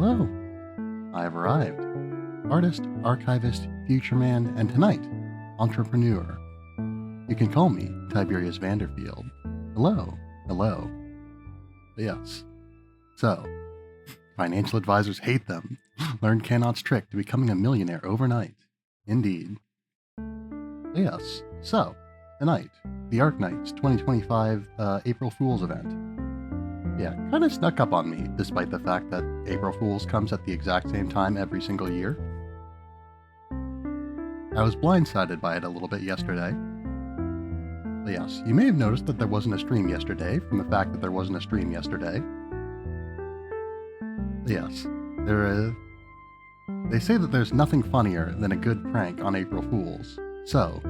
Hello, I've arrived. Artist, archivist, future man, and tonight, entrepreneur. You can call me Tiberius Vanderfield. Hello, hello. Yes. So, financial advisors hate them. Learn Cannot's trick to becoming a millionaire overnight. Indeed. Yes. So, tonight, the Arknights 2025 April Fool's event. Yeah, kind of snuck up on me, despite the fact that April Fool's comes at the exact same time every single year. I was blindsided by it a little bit yesterday. But yes, you may have noticed that there wasn't a stream yesterday, from the fact that there wasn't a stream yesterday. But yes, they say that there's nothing funnier than a good prank on April Fool's. So,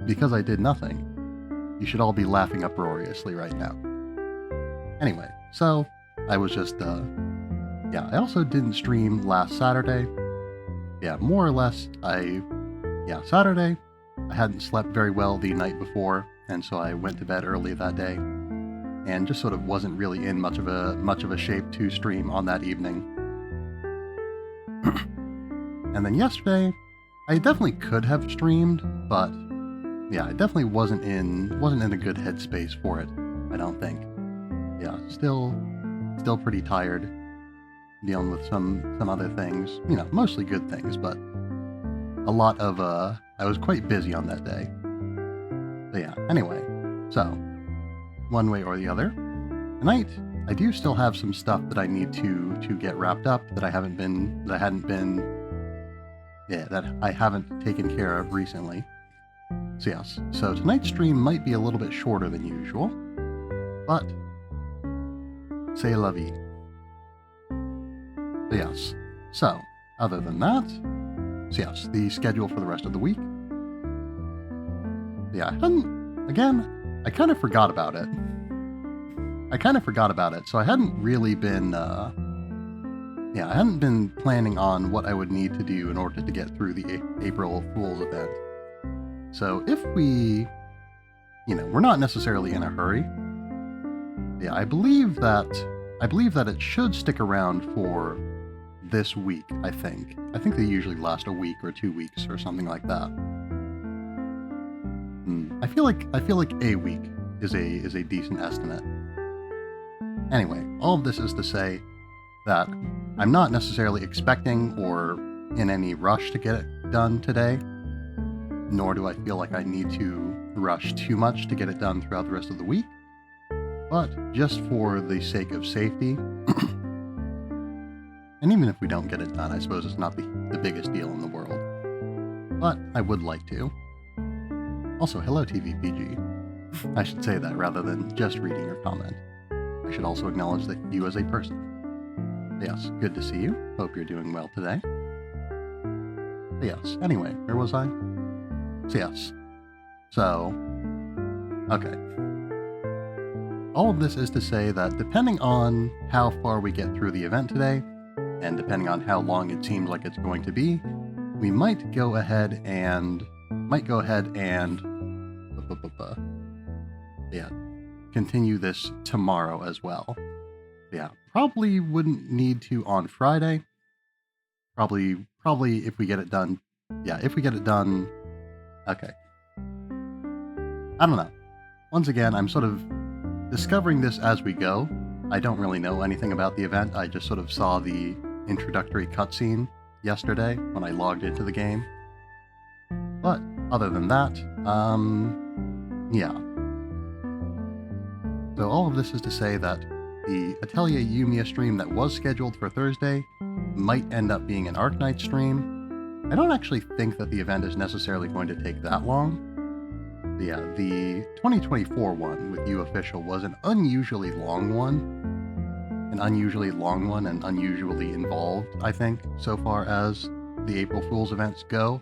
because I did nothing, you should all be laughing uproariously right now. Anyway, so I was just, I also didn't stream last Saturday. Yeah, more or less, Saturday, I hadn't slept very well the night before, and so I went to bed early that day, and just sort of wasn't really in much of a shape to stream on that evening. And then yesterday, I definitely could have streamed, but yeah, I definitely wasn't in a good headspace for it, I don't think. Yeah, still pretty tired, dealing with some other things, mostly good things, but a lot of, I was quite busy on that day. So yeah, anyway, so, one way or the other, tonight, I do still have some stuff that I need to get wrapped up that I haven't taken care of recently. So yes, so tonight's stream might be a little bit shorter than usual, but c'est la vie. So yes, so other than that, so yes, the schedule for the rest of the week. Yeah, I kind of forgot about it. So I hadn't really been, I hadn't been planning on what I would need to do in order to get through the April Fool's event. So if we, we're not necessarily in a hurry. Yeah, I believe that it should stick around for this week, I think. I think they usually last a week or 2 weeks or something like that. I feel like a week is a decent estimate. Anyway, all of this is to say that I'm not necessarily expecting or in any rush to get it done today, nor do I feel like I need to rush too much to get it done throughout the rest of the week. But just for the sake of safety, and even if we don't get it done, I suppose it's not the biggest deal in the world. But I would like to. Also, hello TVPG. I should say that rather than just reading your comment. I should also acknowledge that you as a person. Yes, good to see you. Hope you're doing well today. Yes, anyway, where was I? So yes. So, okay. All of this is to say that depending on how far we get through the event today, and depending on how long it seems like it's going to be, we might go ahead and continue this tomorrow as well. Yeah, probably wouldn't need to on Friday. Probably if we get it done. Yeah, if we get it done. Okay. I don't know. Once again, I'm sort of discovering this as we go. I don't really know anything about the event. I just sort of saw the introductory cutscene yesterday when I logged into the game. But other than that, yeah. So all of this is to say that the Atelier Yumiya stream that was scheduled for Thursday might end up being an Arknights stream. I don't actually think that the event is necessarily going to take that long. But yeah, the 2024 one with You Official was an unusually long one. And unusually involved, I think, so far as the April Fool's events go.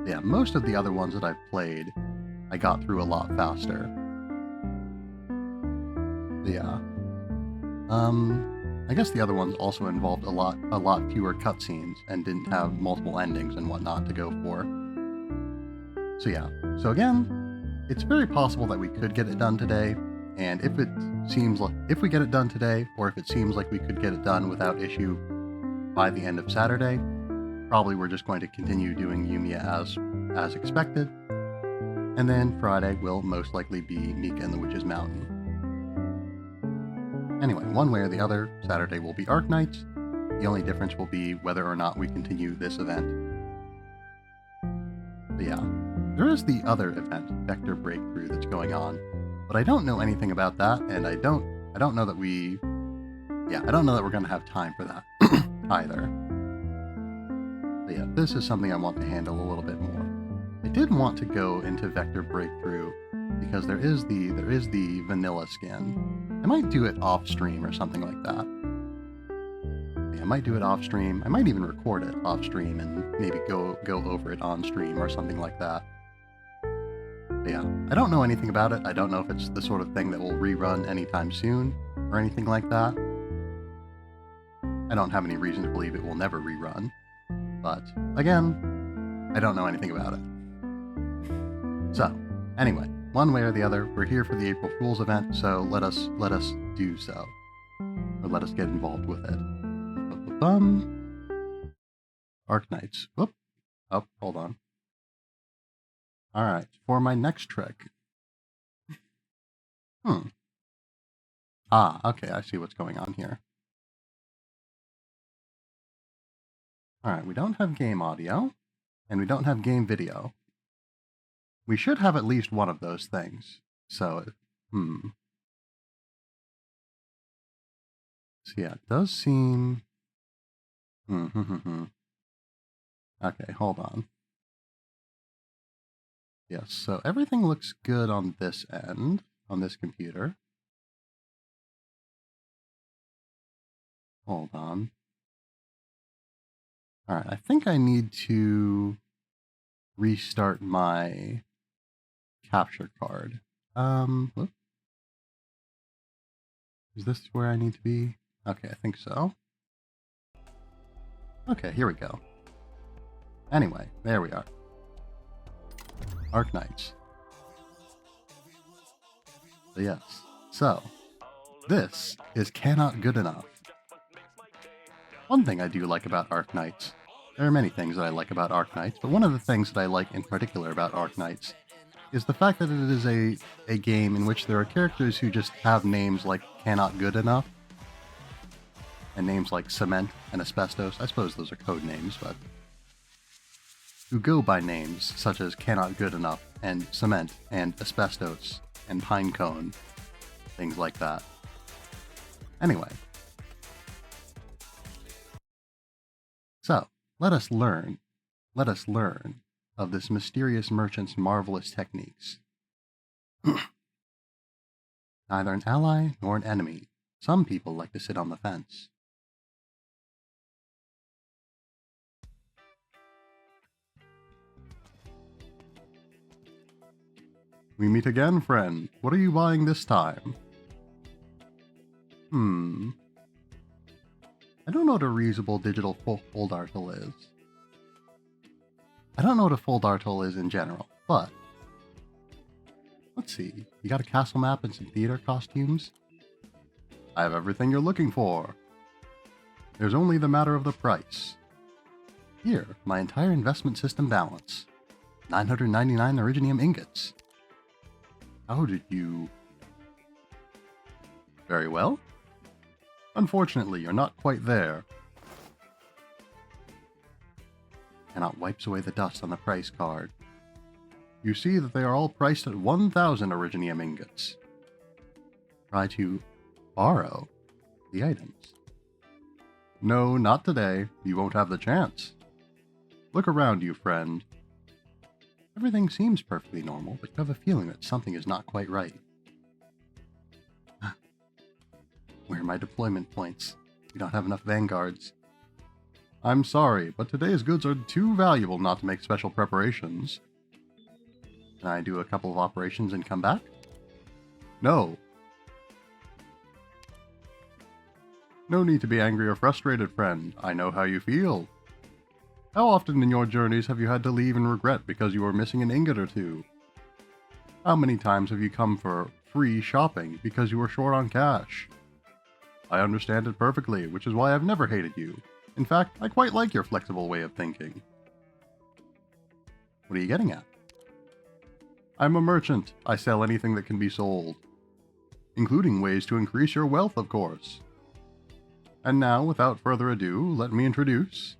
Yeah, most of the other ones that I've played, I got through a lot faster. Yeah. I guess the other ones also involved a lot fewer cutscenes and didn't have multiple endings and whatnot to go for. So yeah. So again, it's very possible that we could get it done today, and if we get it done today, or if it seems like we could get it done without issue, by the end of Saturday. Probably we're just going to continue doing Yumiya as expected. And then Friday will most likely be Mika and the Witch's Mountain. Anyway, one way or the other, Saturday will be Arknights. The only difference will be whether or not we continue this event. But yeah, there is the other event, Vector Breakthrough, that's going on. But I don't know anything about that, and I don't know that I don't know that we're going to have time for that either. But yeah, this is something I want to handle a little bit more. I did want to go into Vector Breakthrough because there is the vanilla skin. I might do it off stream or something like that. Yeah, I might do it off stream. I might even record it off stream and maybe go over it on stream or something like that. But yeah, I don't know anything about it. I don't know if it's the sort of thing that will rerun anytime soon or anything like that. I don't have any reason to believe it will never rerun. But again, I don't know anything about it. So, anyway, one way or the other, we're here for the April Fool's event, so let us do so. Or let us get involved with it. Arknights. Whoop. Oh, hold on. Alright, for my next trick. Ah, okay, I see what's going on here. Alright, we don't have game audio, and we don't have game video. We should have at least one of those things. So, So yeah, it does seem... Okay, hold on. Yes, so everything looks good on this end, on this computer. Hold on. Alright, I think I need to restart my capture card. Whoop. Is this where I need to be? Okay, I think so. Okay, here we go. Anyway, there we are. Arknights. So yes. So, this is Cannot Goodenough. One thing I do like about Arknights, there are many things that I like about Arknights, but one of the things that I like in particular about Arknights is the fact that it is a game in which there are characters who just have names like Cannot Goodenough, and names like Cement and Asbestos. I suppose those are code names, but who go by names such as Cannot Goodenough and Cement and Asbestos and Pinecone, things like that. Anyway. So, let us learn of this mysterious merchant's marvelous techniques. Neither an ally nor an enemy. Some people like to sit on the fence. We meet again, friend. What are you buying this time? I don't know what a reusable digital fold article is. I don't know what a fold article is in general, but let's see. You got a castle map and some theater costumes? I have everything you're looking for. There's only the matter of the price. Here, my entire investment system balance. 999 Originium ingots. How did you... Very well. Unfortunately, you're not quite there. Cannot wipes away the dust on the price card. You see that they are all priced at 1,000 Originium ingots. Try to borrow the items. No, not today. You won't have the chance. Look around you, friend. Everything seems perfectly normal, but you have a feeling that something is not quite right. Where are my deployment points? We don't have enough vanguards. I'm sorry, but today's goods are too valuable not to make special preparations. Can I do a couple of operations and come back? No. No need to be angry or frustrated, friend. I know how you feel. How often in your journeys have you had to leave in regret because you were missing an ingot or two? How many times have you come for free shopping because you were short on cash? I understand it perfectly, which is why I've never hated you. In fact, I quite like your flexible way of thinking. What are you getting at? I'm a merchant. I sell anything that can be sold, including ways to increase your wealth, of course. And now, without further ado, let me introduce...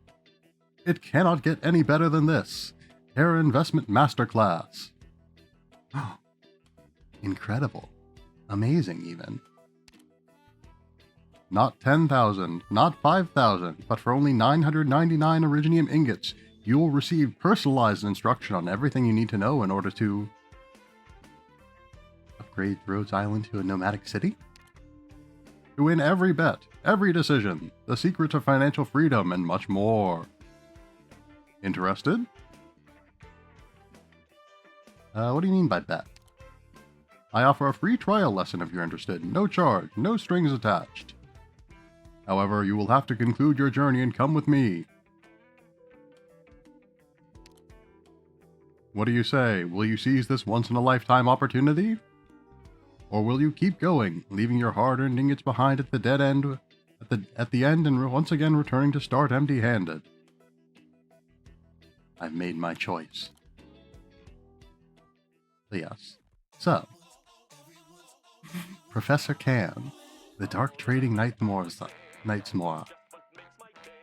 It cannot get any better than this. Terra Investment Masterclass. Incredible. Amazing, even. Not 10,000, not 5,000, but for only 999 Originium ingots, you will receive personalized instruction on everything you need to know in order to... upgrade Rhodes Island to a nomadic city? To win every bet, every decision, the secret to financial freedom, and much more. Interested? What do you mean by bet? I offer a free trial lesson if you're interested. No charge, no strings attached. However, you will have to conclude your journey and come with me. What do you say? Will you seize this once-in-a-lifetime opportunity? Or will you keep going, leaving your hard-earned ingots behind at the dead end, at the end, and once again returning to start empty-handed? I've made my choice. Yes. So, Professor Can, the Dark Trading Knightsmore,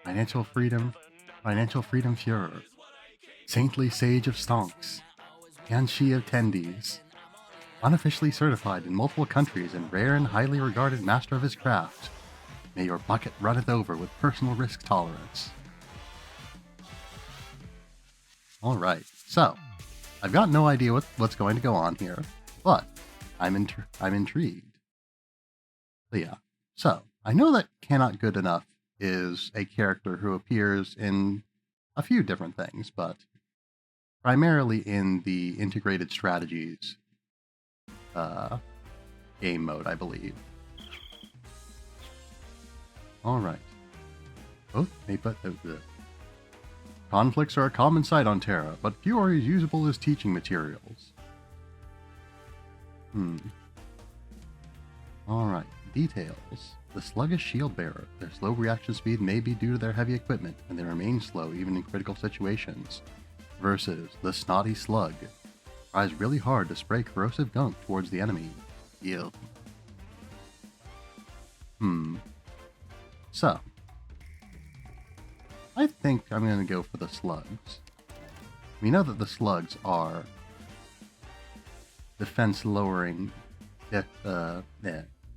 Financial Freedom Führer, Saintly Sage of Stonks, Yanshi of Tendies, unofficially certified in multiple countries and rare and highly regarded master of his craft. May your bucket runneth over with personal risk tolerance. Alright, so, I've got no idea what's going to go on here, but I'm intrigued. So yeah, so, I know that Cannot Goodenough is a character who appears in a few different things, but primarily in the integrated strategies game mode, I believe. Alright. Conflicts are a common sight on Terra, but few are as usable as teaching materials. Alright, details. The sluggish shield bearer. Their slow reaction speed may be due to their heavy equipment, and they remain slow even in critical situations. Versus the snotty slug. Tries really hard to spray corrosive gunk towards the enemy. Ew. So, I think I'm going to go for the slugs. We know that the slugs are defense lowering.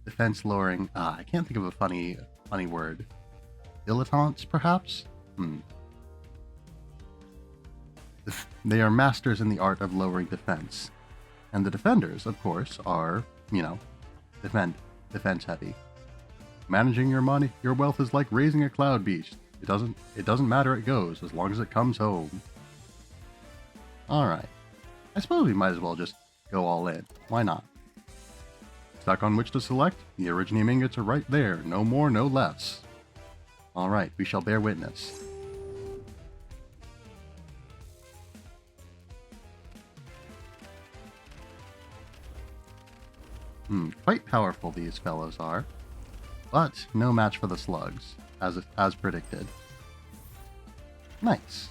Defense lowering. I can't think of a funny word. Dilettantes, perhaps? They are masters in the art of lowering defense. And the defenders, of course, are, defense heavy. Managing your money, your wealth is like raising a cloud beast. It doesn't matter it goes, as long as it comes home. Alright. I suppose we might as well just go all in. Why not? Stuck on which to select? The Originium ingots are right there. No more, no less. Alright, we shall bear witness. Quite powerful these fellows are. But no match for the slugs, as predicted. Nice.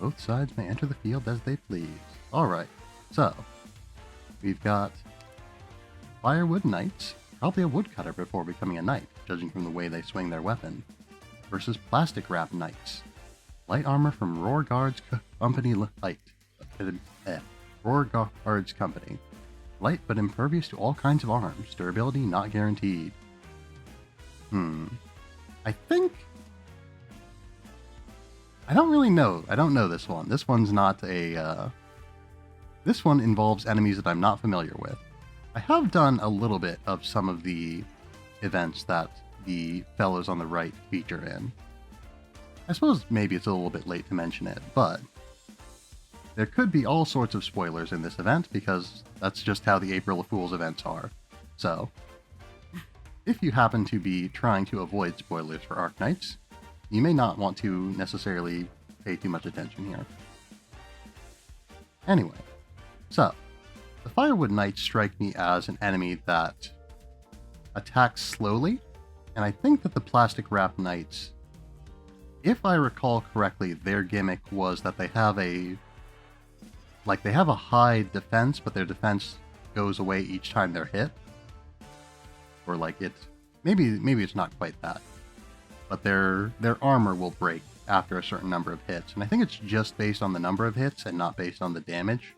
Both sides may enter the field as they please. Alright, so we've got Firewood Knights, probably a woodcutter before becoming a knight, judging from the way they swing their weapon, versus Plastic Wrap Knights. Light armor from Roar Guards Company Roar Guards Company. Light but impervious to all kinds of arms. Durability not guaranteed. I think... I don't really know. I don't know this one. This one's not a... This one involves enemies that I'm not familiar with. I have done a little bit of some of the events that the fellows on the right feature in. I suppose maybe it's a little bit late to mention it, but there could be all sorts of spoilers in this event because that's just how the April Fool's events are. So, if you happen to be trying to avoid spoilers for Arknights, you may not want to necessarily pay too much attention here. Anyway, so, The Firewood Knights strike me as an enemy that attacks slowly, and I think that the Plastic Wrap Knights, if I recall correctly, their gimmick was that they have a high defense, but their defense goes away each time they're hit. Or like maybe it's not quite that. But their armor will break after a certain number of hits. And I think it's just based on the number of hits and not based on the damage.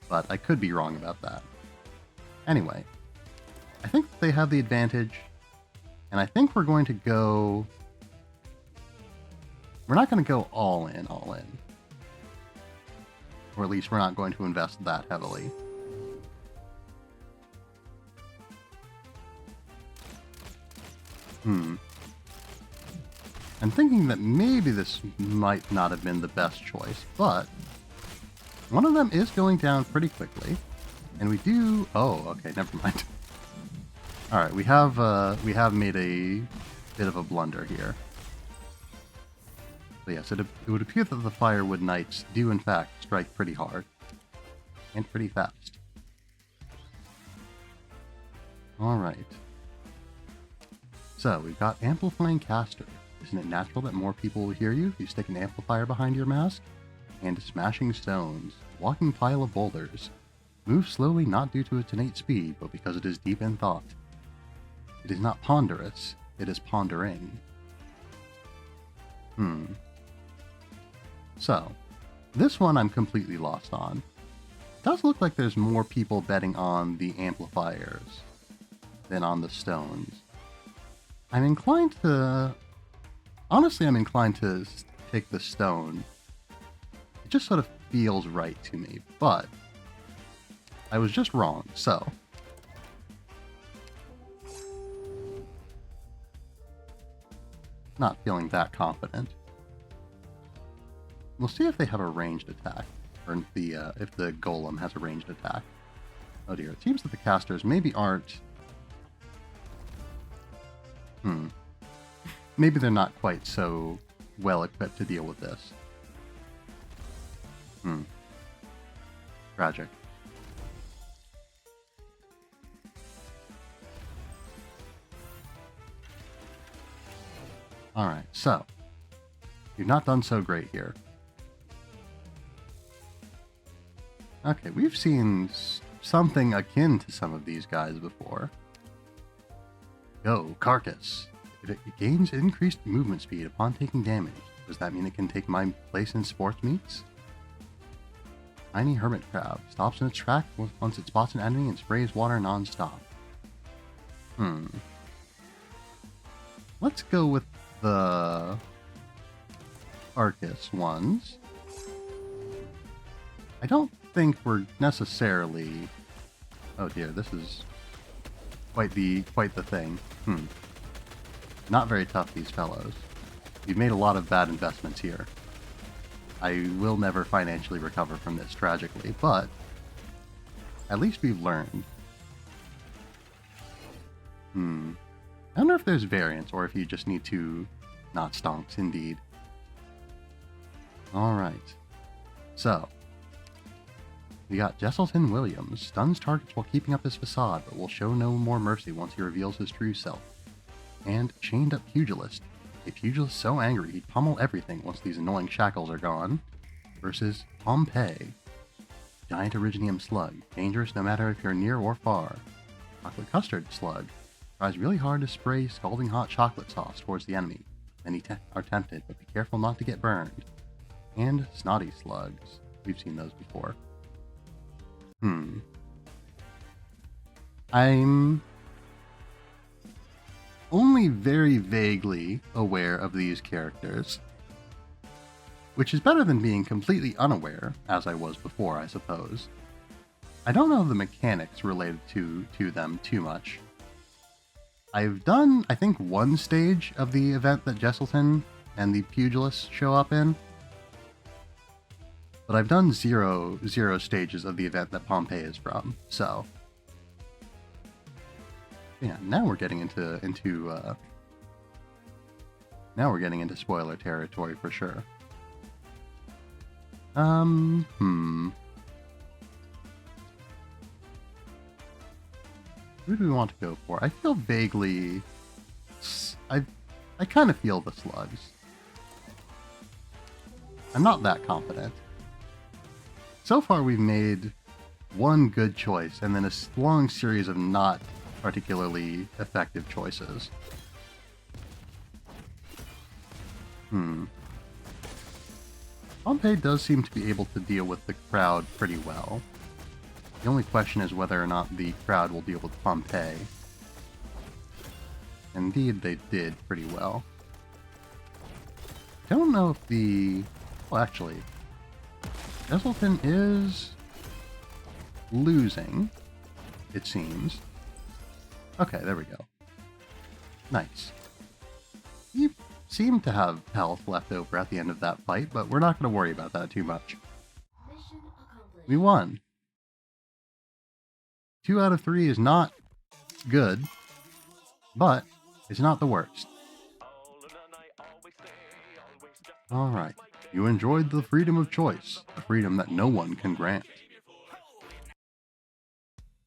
But I could be wrong about that. Anyway, I think they have the advantage. And I think we're going to go... We're not going to go all in. Or at least we're not going to invest that heavily. I'm thinking that maybe this might not have been the best choice, but one of them is going down pretty quickly, and we do... Oh, okay, never mind. All right, we have made a bit of a blunder here. But yes, it would appear that the Firewood Knights do in fact strike pretty hard and pretty fast. All right. So we've got Amplifying Caster. Isn't it natural that more people will hear you if you stick an amplifier behind your mask? And Smashing Stones. Walking Pile of Boulders. Move slowly not due to its innate speed, but because it is deep in thought. It is not ponderous, it is pondering. So, this one I'm completely lost on. It does look like there's more people betting on the amplifiers than on the stones. I'm inclined to... Honestly, I'm inclined to take the stone. It just sort of feels right to me, but I was just wrong, so... Not feeling that confident. We'll see if they have a ranged attack, or if the golem has a ranged attack. Oh dear, it seems that the casters maybe aren't... Maybe they're not quite so well equipped to deal with this. Tragic. Alright, so. You've not done so great here. Okay, we've seen something akin to some of these guys before. Go, Carcass. It gains increased movement speed upon taking damage. Does that mean it can take my place in sports meets? Tiny Hermit Crab. Stops in its track once it spots an enemy and sprays water non-stop. Let's go with the Arcus ones. I don't think we're necessarily... Oh dear, this is quite the thing. Not very tough, these fellows. You've made a lot of bad investments here. I will never financially recover from this, tragically, but at least we've learned. I wonder if there's variants, or if you just need to... Not stonks, indeed. Alright. So. We got Jesselton Williams. Stuns targets while keeping up his facade, but will show no more mercy once he reveals his true self. And Chained Up Pugilist. A pugilist so angry he'd pummel everything once these annoying shackles are gone. Versus Pompeii. Giant Originium Slug. Dangerous no matter if you're near or far. Chocolate Custard Slug. Tries really hard to spray scalding hot chocolate sauce towards the enemy. Many are tempted, but be careful not to get burned. And Snotty Slugs. We've seen those before. I'm only very vaguely aware of these characters, which is better than being completely unaware, as I was before, I suppose. I don't know the mechanics related to them too much. I've done, I think, one stage of the event that Jesselton and the Pugilists show up in, but I've done zero stages of the event that Pompeii is from, so... Yeah, now we're getting into spoiler territory for sure. Who do we want to go for? I feel vaguely... I kind of feel the slugs. I'm not that confident. So far we've made one good choice and then a long series of not particularly effective choices. Pompeii does seem to be able to deal with the crowd pretty well. The only question is whether or not the crowd will deal with Pompeii. Indeed, they did pretty well. I don't know if the... Well, actually, Jesselton is losing, it seems. Okay, there we go. Nice. He seemed to have health left over at the end of that fight, but we're not going to worry about that too much. We won. 2 out of 3 is not good, but it's not the worst. Alright, you enjoyed the freedom of choice, a freedom that no one can grant.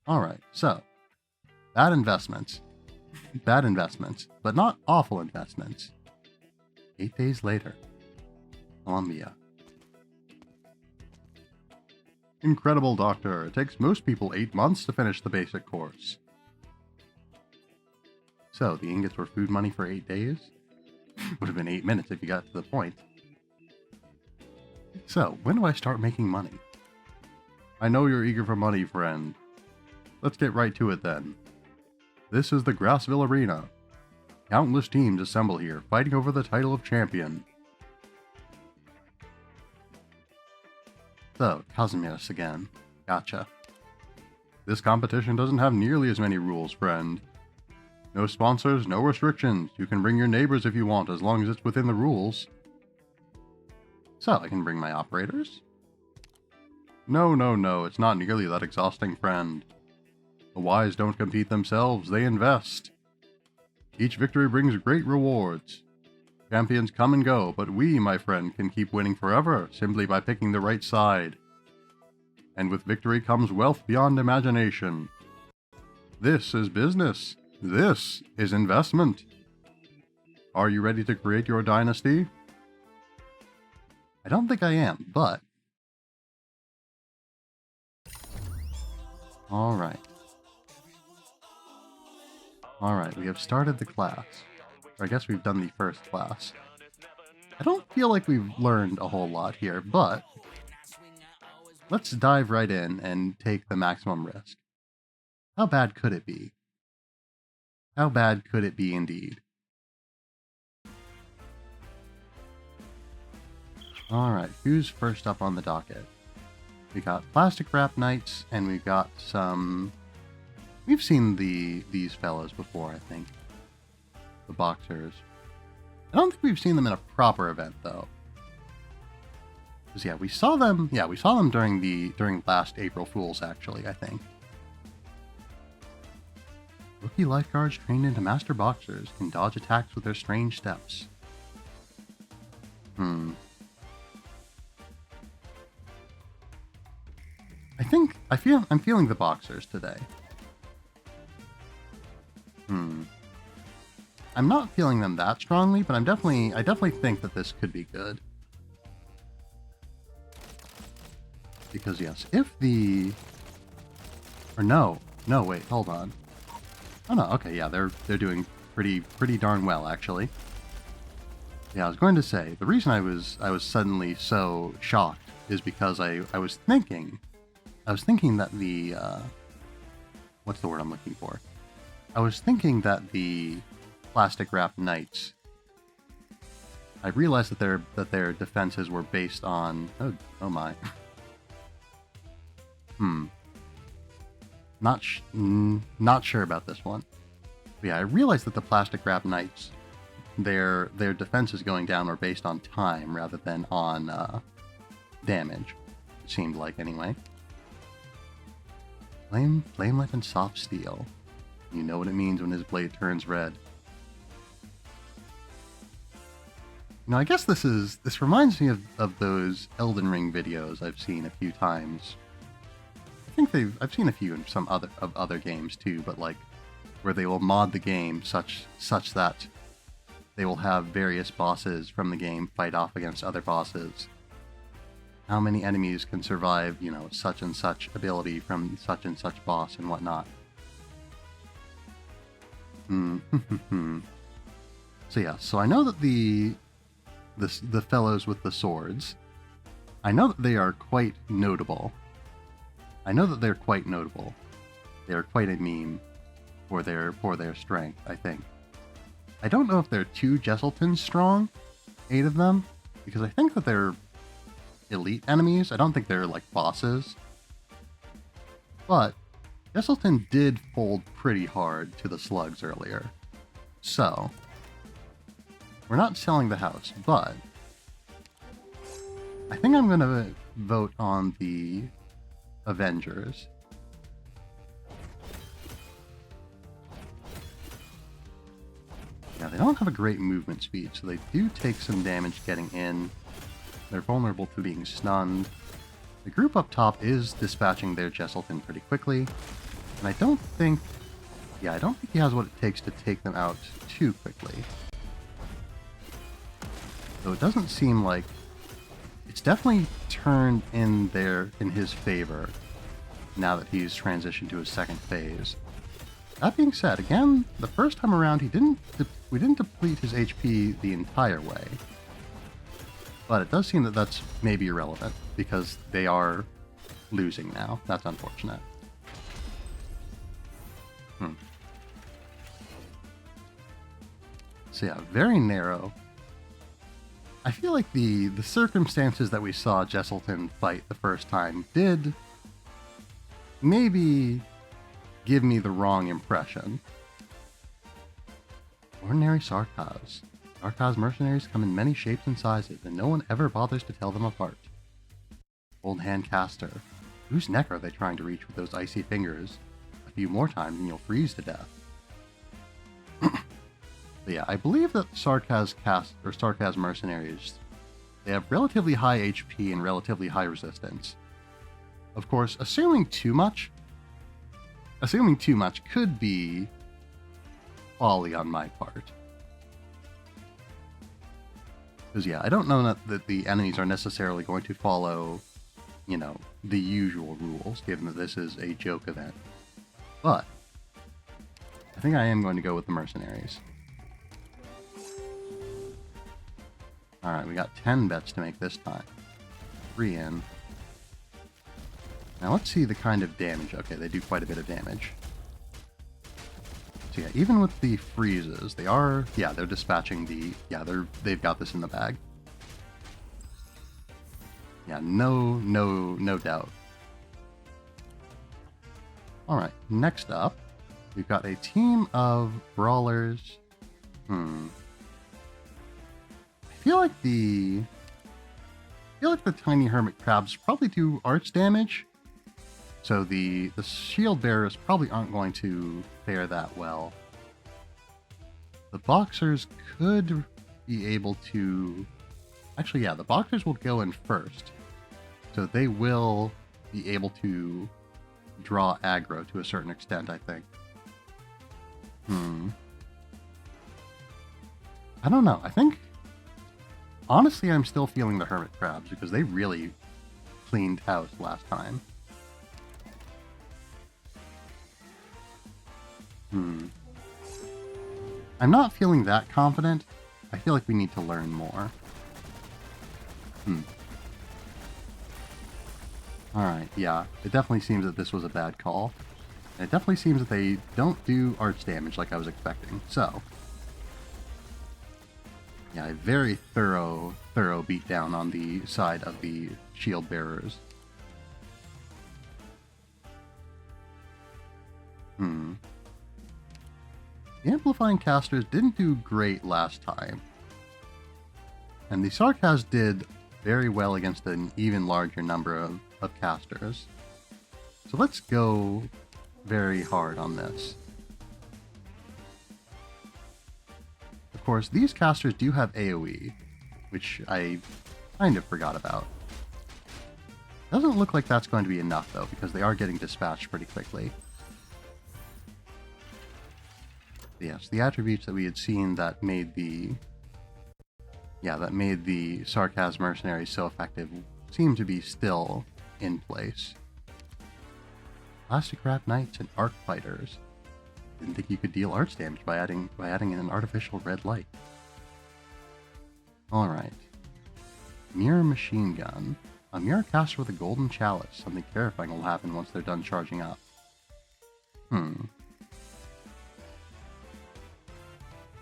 Alright, so, bad investments, but not awful investments. 8 days later, Columbia. Incredible, Doctor. It takes most people 8 months to finish the basic course. So, the ingots were food money for 8 days? Would have been 8 minutes if you got to the point. So, when do I start making money? I know you're eager for money, friend. Let's get right to it then. This is the Grassville Arena. Countless teams assemble here, fighting over the title of champion. So, Kazimierz again. Gotcha. This competition doesn't have nearly as many rules, friend. No sponsors, no restrictions. You can bring your neighbors if you want, as long as it's within the rules. So, I can bring my operators? No, it's not nearly that exhausting, friend. The wise don't compete themselves, they invest. Each victory brings great rewards. Champions come and go, but we, my friend, can keep winning forever, simply by picking the right side. And with victory comes wealth beyond imagination. This is business. This is investment. Are you ready to create your dynasty? I don't think I am, but... Alright, we have started the class. Or I guess we've done the first class. I don't feel like we've learned a whole lot here, but... Let's dive right in and take the maximum risk. How bad could it be? How bad could it be indeed? Alright, who's first up on the docket? We got Plastic Wrap Knights, and we've got some... We've seen these fellows before, I think. The Boxers. I don't think we've seen them in a proper event, though. Because, yeah, we saw them during last April Fool's, actually, I think. Rookie lifeguards trained into master boxers can dodge attacks with their strange steps. I'm feeling the boxers today. I'm not feeling them that strongly, but I definitely think that this could be good. Because yes, if the... Or no, wait, hold on. Oh no, okay, yeah, they're doing pretty darn well, actually. Yeah, I was going to say, the reason I was suddenly so shocked is because I was thinking that the, what's the word I'm looking for? I was thinking that the Plastic Wrap Knights, I realized that their defenses were based on, oh my. Not sure about this one. But yeah, I realized that the Plastic Wrap Knights, their defenses going down were based on time rather than on damage. It seemed like, anyway. Flamelet and soft steel. You know what it means when his blade turns red. You know, I guess this reminds me of those Elden Ring videos I've seen a few times. think I've seen a few in some other games too, but like where they will mod the game such that they will have various bosses from the game fight off against other bosses. How many enemies can survive, you know, such and such ability from such and such boss and whatnot. So yeah, so I know that the fellows with the swords, I know that they are quite notable. They are quite a meme for their strength, I think. I don't know if they're 2 Jesseltons strong, 8 of them, because I think that they're elite enemies. I don't think they're like bosses. But Jesselton did fold pretty hard to the slugs earlier. So, we're not selling the house, but I think I'm going to vote on the Avengers. Yeah, they don't have a great movement speed, so they do take some damage getting in. They're vulnerable to being stunned. The group up top is dispatching their Jesselton pretty quickly, and I don't think he has what it takes to take them out too quickly. So it doesn't seem like it's definitely turned in his favor now that he's transitioned to his second phase. That being said, again, the first time around we didn't deplete his HP the entire way. But it does seem that that's maybe irrelevant, because they are losing now. That's unfortunate. So yeah, very narrow. I feel like the circumstances that we saw Jesselton fight the first time did maybe give me the wrong impression. Ordinary Sarkaz. Sarkaz mercenaries come in many shapes and sizes, and no one ever bothers to tell them apart. Old Hand Caster. Whose neck are they trying to reach with those icy fingers? A few more times and you'll freeze to death. But yeah, I believe that Sarkaz mercenaries, they have relatively high HP and relatively high resistance. Of course, assuming too much could be folly on my part. Because yeah, I don't know that the enemies are necessarily going to follow, you know, the usual rules, given that this is a joke event. But I think I am going to go with the mercenaries. Alright, we got 10 bets to make this time. 3 in. Now let's see the kind of damage. Okay, they do quite a bit of damage. So yeah, even with the freezes, they're dispatching they've got this in the bag. Yeah, no doubt. Alright, next up, we've got a team of brawlers. I feel like the tiny hermit crabs probably do arch damage. So the shield bearers probably aren't going to fare that well. The boxers could be able to... Actually, yeah, the boxers will go in first. So they will be able to draw aggro to a certain extent, I think. I don't know. I think... Honestly, I'm still feeling the hermit crabs because they really cleaned house last time. I'm not feeling that confident. I feel like we need to learn more. Alright, yeah. It definitely seems that this was a bad call. And it definitely seems that they don't do arch damage like I was expecting. So, yeah, a very thorough beatdown on the side of the shield bearers. The Amplifying Casters didn't do great last time. And the Sarkaz did very well against an even larger number of casters. So let's go very hard on this. Of course, these casters do have AoE, which I kind of forgot about. Doesn't look like that's going to be enough, though, because they are getting dispatched pretty quickly. Yes, the attributes that we had seen that made the... Yeah, that made the Sarkaz Mercenaries so effective seem to be still in place. Plastic Arknights and Arc Fighters. Didn't think you could deal arts damage by adding in an artificial red light. Alright. Mirror Machine Gun. A mirror caster with a golden chalice. Something terrifying will happen once they're done charging up. I'm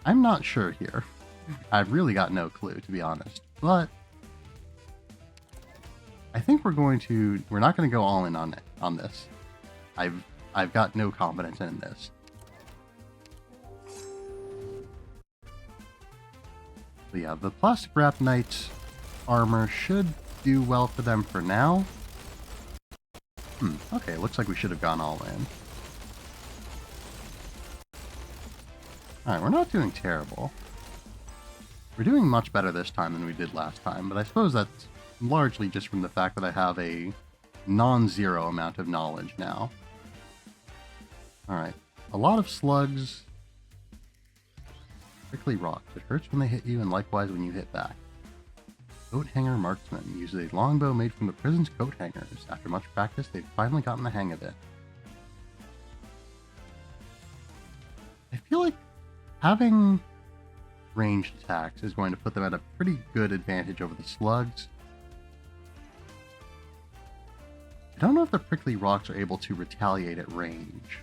not sure here. I've really got no clue, to be honest. But I think we're not going to go all in on this. I've got no confidence in this. But yeah, the Plastic Wrap Knight's armor should do well for them for now. Okay, looks like we should have gone all in. Alright, we're not doing terrible. We're doing much better this time than we did last time, but I suppose that's largely just from the fact that I have a non-zero amount of knowledge now. Alright, a lot of slugs. Prickly rocks. It hurts when they hit you, and likewise when you hit back. Coat Hanger Marksman uses a longbow made from the prison's coat hangers. After much practice, they've finally gotten the hang of it. I feel like having ranged attacks is going to put them at a pretty good advantage over the slugs. I don't know if the prickly rocks are able to retaliate at range.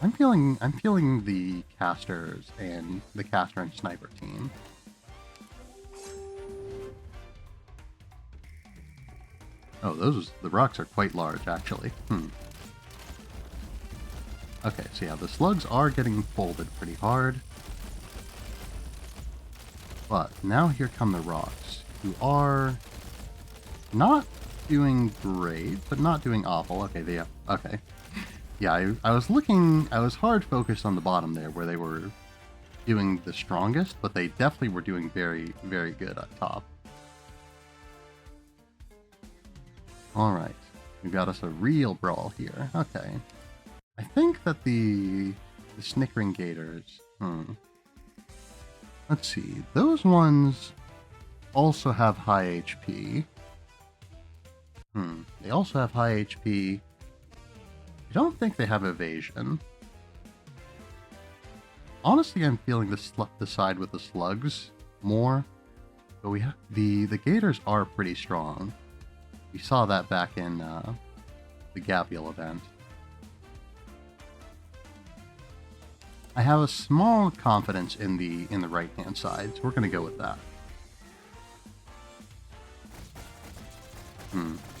I'm feeling the casters and the caster and sniper team. Oh, the rocks are quite large, actually. Okay, so yeah, the slugs are getting folded pretty hard. But now here come the rocks, who are not doing great, but not doing awful. Okay, okay. Yeah, I was hard focused on the bottom there, where they were doing the strongest, but they definitely were doing very, very good up top. Alright, we've got us a real brawl here. Okay. I think that the Snickering Gators... Let's see. Those ones also have high HP. They also have high HP. I don't think they have evasion. Honestly, I'm feeling the side with the slugs more. But we have the Gators are pretty strong. We saw that back in the Gabriel event. I have a small confidence in the right-hand side, so we're going to go with that.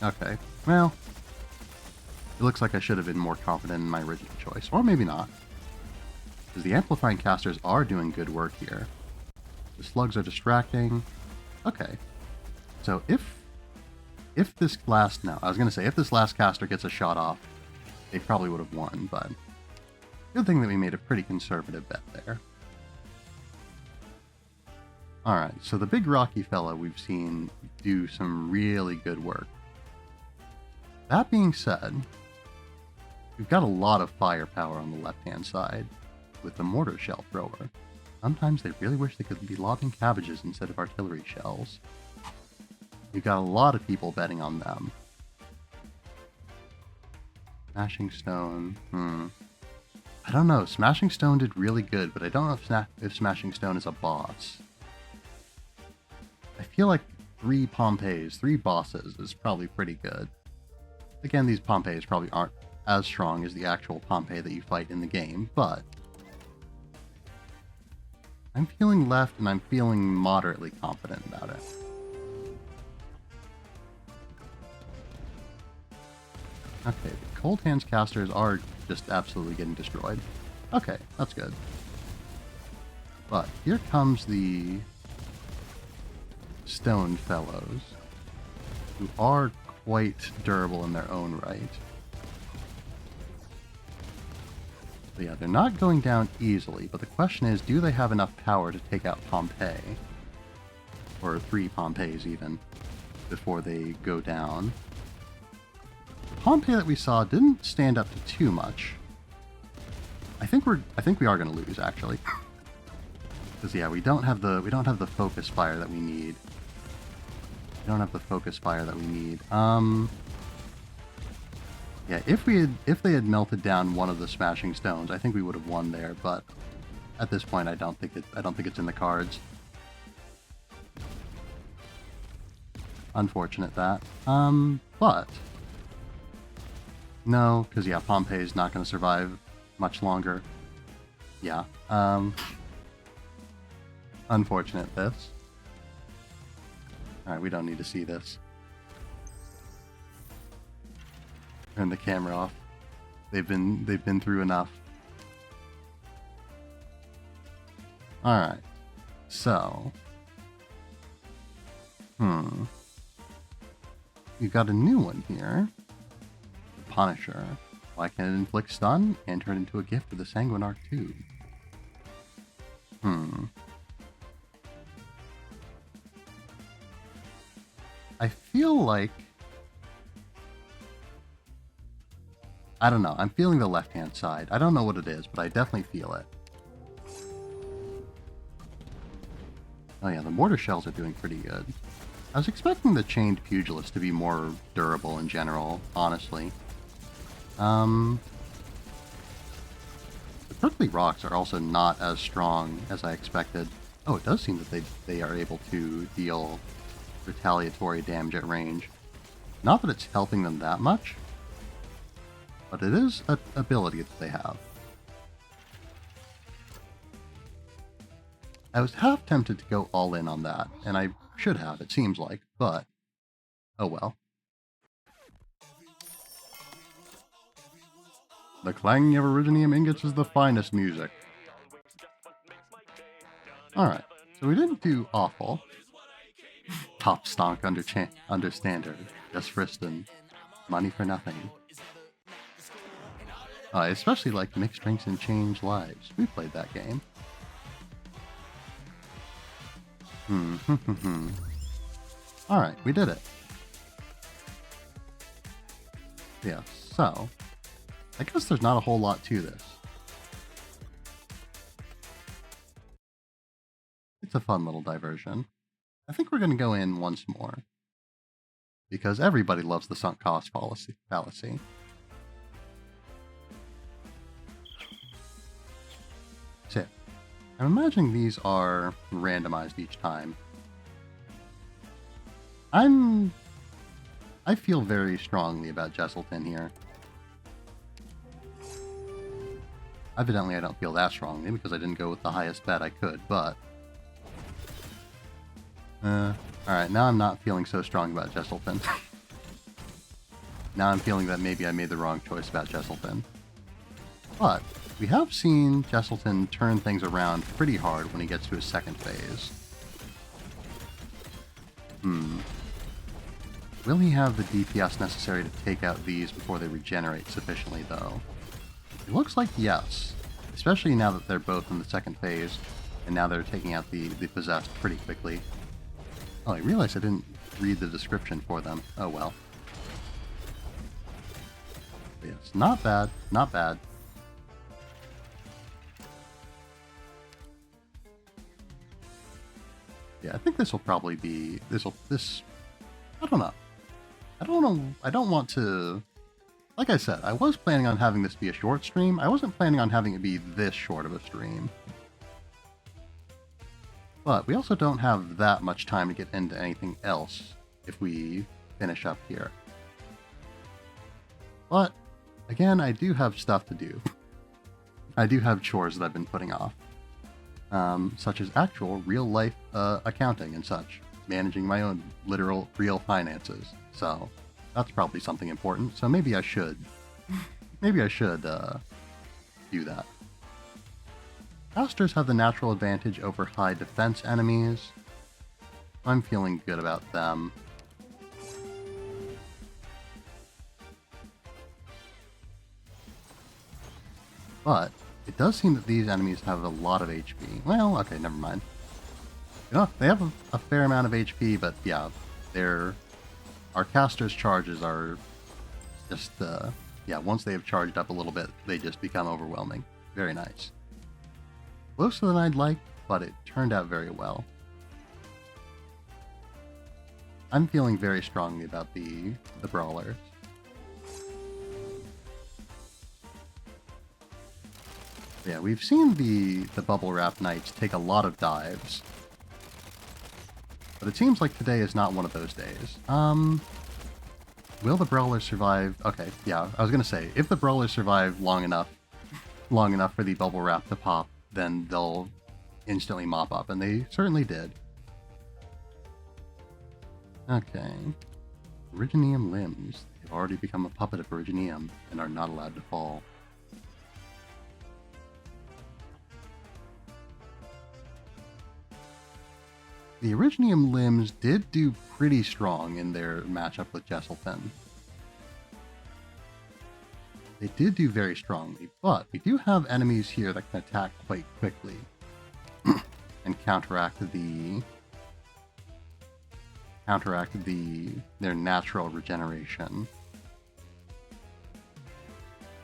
Okay. Well, it looks like I should have been more confident in my original choice, or maybe not. Because the Amplifying Casters are doing good work here. The slugs are distracting. Okay. So if this last... No, I was going to say, if this last caster gets a shot off, they probably would have won, but... Good thing that we made a pretty conservative bet there. Alright, so the big rocky fella we've seen do some really good work. That being said, we've got a lot of firepower on the left-hand side with the mortar shell thrower. Sometimes they really wish they could be lobbing cabbages instead of artillery shells. We've got a lot of people betting on them. Smashing Stone, I don't know, Smashing Stone did really good, but I don't know if Smashing Stone is a boss. I feel like 3 bosses is probably pretty good. Again, these Pompeys probably aren't as strong as the actual Pompey that you fight in the game, but... I'm feeling left, and I'm feeling moderately confident about it. Okay, the Cold Hands casters are just absolutely getting destroyed. Okay, that's good. But here comes the Stone Fellows, who are quite durable in their own right. So yeah, they're not going down easily, but the question is, do they have enough power to take out Pompeii? Or 3 Pompeys even. before they go down. The Pompeii that we saw didn't stand up to too much. I think we are going to lose, actually. Because yeah, we don't have the focus fire that we need. We don't have the focus fire that we need. Yeah, if they had melted down one of the smashing stones, I think we would have won there, but at this point I don't think it's in the cards. Unfortunate that. But no, because yeah, Pompeii is not going to survive much longer. Yeah. Unfortunate this. Alright, we don't need to see this. Turn the camera off. They've been through enough. Alright. So. We've got a new one here. The Punisher. Why can it inflict stun and turn into a gift with the Sanguine Arc too? I feel like... I don't know. I'm feeling the left-hand side. I don't know what it is, but I definitely feel it. Oh yeah, the mortar shells are doing pretty good. I was expecting the Chained Pugilist to be more durable in general, honestly. The Prickly Rocks are also not as strong as I expected. Oh, it does seem that they are able to deal retaliatory damage at range. Not that it's helping them that much, but it is an ability that they have. I was half tempted to go all in on that, and I should have, it seems like, but oh well. The clanging of Originium ingots is the finest music. Alright, so we didn't do awful. Top stonk under standard. Just Friston. Money for nothing. I especially like Mixed Drinks and Change Lives. We played that game. Alright, we did it. Yeah, so I guess there's not a whole lot to this. It's a fun little diversion. I think we're going to go in once more. Because everybody loves the sunk cost fallacy. So, I'm imagining these are randomized each time. I feel very strongly about Jesselton here. Evidently I don't feel that strongly because I didn't go with the highest bet I could, but... Alright, now I'm not feeling so strong about Jesselton. Now I'm feeling that maybe I made the wrong choice about Jesselton. But, we have seen Jesselton turn things around pretty hard when he gets to his second phase. Will he have the DPS necessary to take out these before they regenerate sufficiently, though? It looks like yes. Especially now that they're both in the second phase, and now they're taking out the possessed pretty quickly. Oh, I realized I didn't read the description for them. Oh well. But yes, not bad, not bad. Yeah, I think this will probably be... I don't know. I don't want to... Like I said, I was planning on having this be a short stream. I wasn't planning on having it be this short of a stream. But we also don't have that much time to get into anything else if we finish up here. But, again, I do have stuff to do. I do have chores that I've been putting off. Such as actual real-life accounting and such. Managing my own literal, real finances. So, that's probably something important. So maybe I should... do that. Casters have the natural advantage over high defense enemies. I'm feeling good about them. But it does seem that these enemies have a lot of HP. Well, okay, never mind. You know, they have a fair amount of HP, but yeah, they're Our caster's charges are just, yeah, once they have charged up a little bit, they just become overwhelming. Very nice. Closer than I'd like, but it turned out very well. I'm feeling very strongly about the brawlers. Yeah, we've seen the bubble wrap knights take a lot of dives. But it seems like today is not one of those days. Will the brawlers survive? Okay, yeah, I was gonna say, if the brawlers survive long enough for the bubble wrap to pop, then they'll instantly mop up, and they certainly did. Okay. Originium limbs. They've already become a puppet of Originium and are not allowed to fall. The Originium limbs did do pretty strong in their matchup with Jesselton. They did do very strongly, but we do have enemies here that can attack quite quickly and counteract their natural regeneration.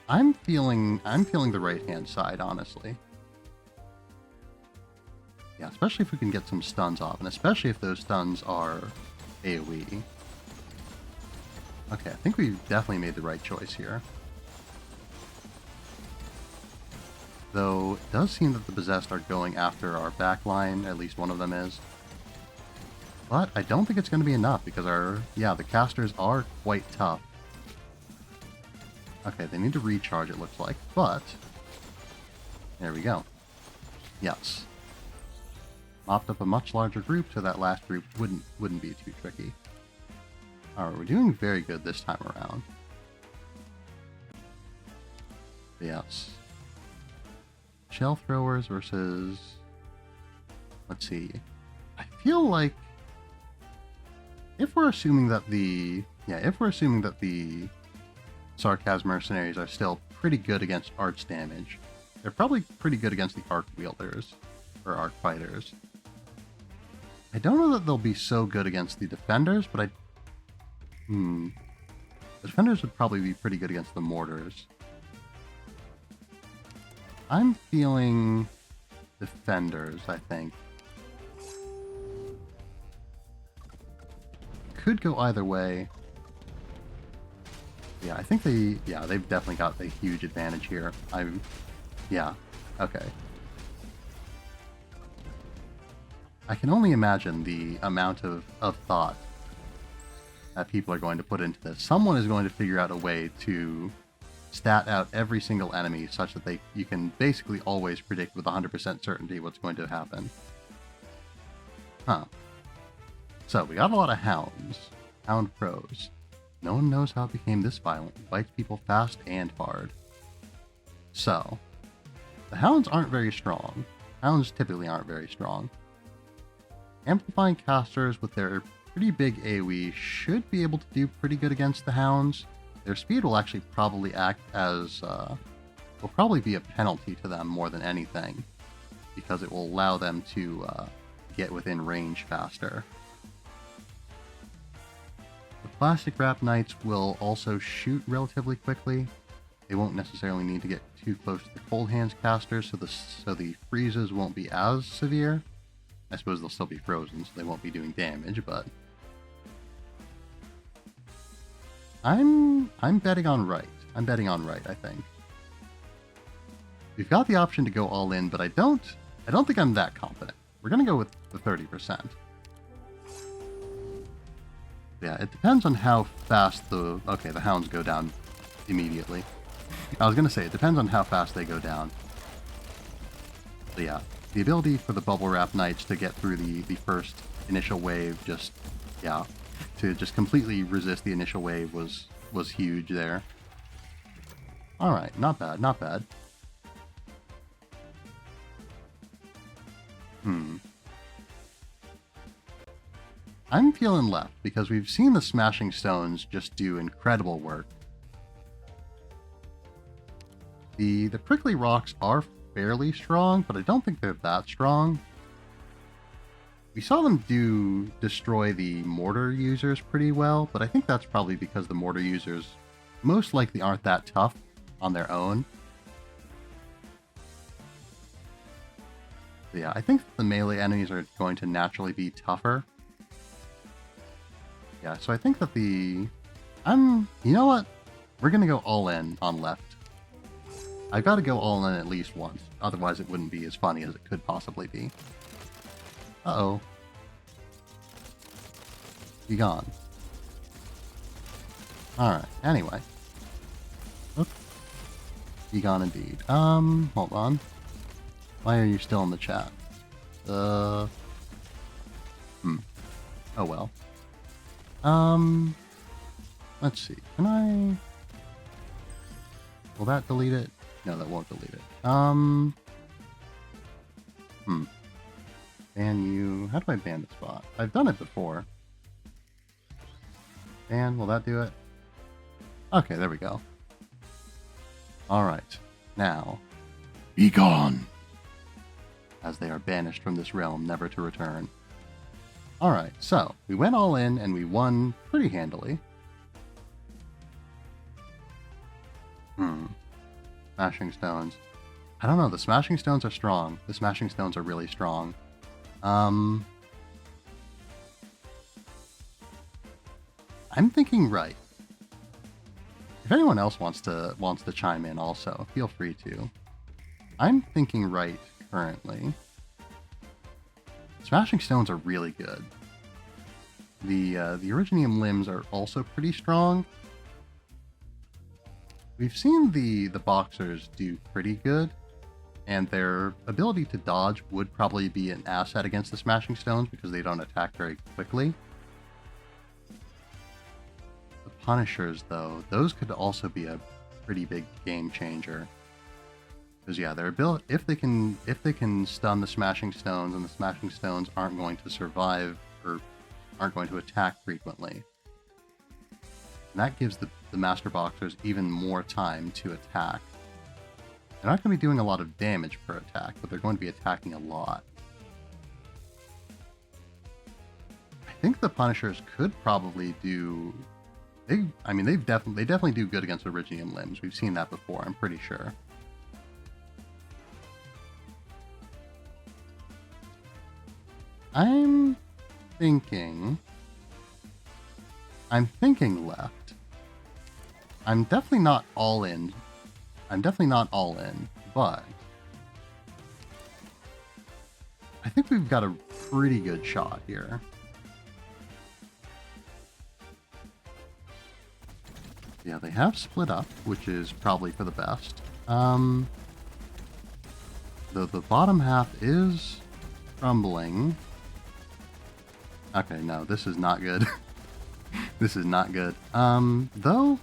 I'm feeling the right-hand side, honestly. Yeah, especially if we can get some stuns off, and especially if those stuns are AoE. Okay, I think we've definitely made the right choice here. Though, it does seem that the Possessed are going after our backline, at least one of them is. But I don't think it's going to be enough, because the casters are quite tough. Okay, they need to recharge, it looks like, but there we go. Yes. Mopped up a much larger group, so that last group wouldn't be too tricky. Alright, we're doing very good this time around. Yes. Shell throwers versus... Let's see. I feel like... If we're assuming that the Sarcasm Mercenaries are still pretty good against arch damage, they're probably pretty good against the arc wielders, or arc fighters. I don't know that they'll be so good against the defenders, but the defenders would probably be pretty good against the mortars. I'm feeling defenders, I think. Could go either way. Yeah, I think they've definitely got a huge advantage here. Okay. I can only imagine the amount of thought that people are going to put into this. Someone is going to figure out a way to stat out every single enemy such that you can basically always predict with 100% certainty what's going to happen. Huh. So, we got a lot of hounds. Hound pros. No one knows how it became this violent. It bites people fast and hard. So, the hounds aren't very strong. Hounds typically aren't very strong. Amplifying casters with their pretty big AoE should be able to do pretty good against the hounds. Their speed will actually probably act as, will probably be a penalty to them more than anything, because it will allow them to get within range faster. The plastic wrap knights will also shoot relatively quickly. They won't necessarily need to get too close to the cold hands casters, so the freezes won't be as severe. I suppose they'll still be frozen, so they won't be doing damage, but I'm betting on right. I'm betting on right, I think. We've got the option to go all in, but I don't think I'm that confident. We're gonna go with the 30%. Yeah, it depends on how fast the hounds go down immediately. I was gonna say, it depends on how fast they go down. But yeah, the ability for the bubble wrap knights to get through the first initial wave, to just completely resist the initial wave was huge there. Alright, not bad, not bad. I'm feeling left, because we've seen the smashing stones just do incredible work. The prickly rocks are fairly strong, but I don't think they're that strong. We saw them destroy the mortar users pretty well, but I think that's probably because the mortar users most likely aren't that tough on their own. But yeah, I think the melee enemies are going to naturally be tougher. Yeah, so I think that you know what? We're gonna go all in on left. I've got to go all in at least once, otherwise it wouldn't be as funny as it could possibly be. Uh-oh. Be gone. Alright, anyway. Oop. Be gone indeed. Hold on. Why are you still in the chat? Oh well. Let's see. Can I... Will that delete it? No, that won't delete it. Ban you... How do I ban the spot? I've done it before. Ban, will that do it? Okay, there we go. Alright. Now, be gone! As they are banished from this realm, never to return. Alright, so, we went all in and we won pretty handily. Smashing stones. I don't know, the smashing stones are strong. The smashing stones are really strong. I'm thinking right. If anyone else wants to chime in also, feel free to. I'm thinking right currently. Smashing stones are really good. The Originium limbs are also pretty strong. We've seen the boxers do pretty good, and their ability to dodge would probably be an asset against the smashing stones because they don't attack very quickly. The punishers, though, those could also be a pretty big game changer. Because yeah, their ability, if they can stun the smashing stones and the smashing stones aren't going to survive or aren't going to attack frequently, and that gives the Master Boxers even more time to attack. They're not going to be doing a lot of damage per attack, but they're going to be attacking a lot. I think the Punishers could probably do... they definitely do good against Originium limbs. We've seen that before, I'm pretty sure. I'm thinking left. I'm definitely not all in. But I think we've got a pretty good shot here. Yeah, they have split up, which is probably for the best. The bottom half is crumbling. Okay, no, this is not good. This is not good. Though,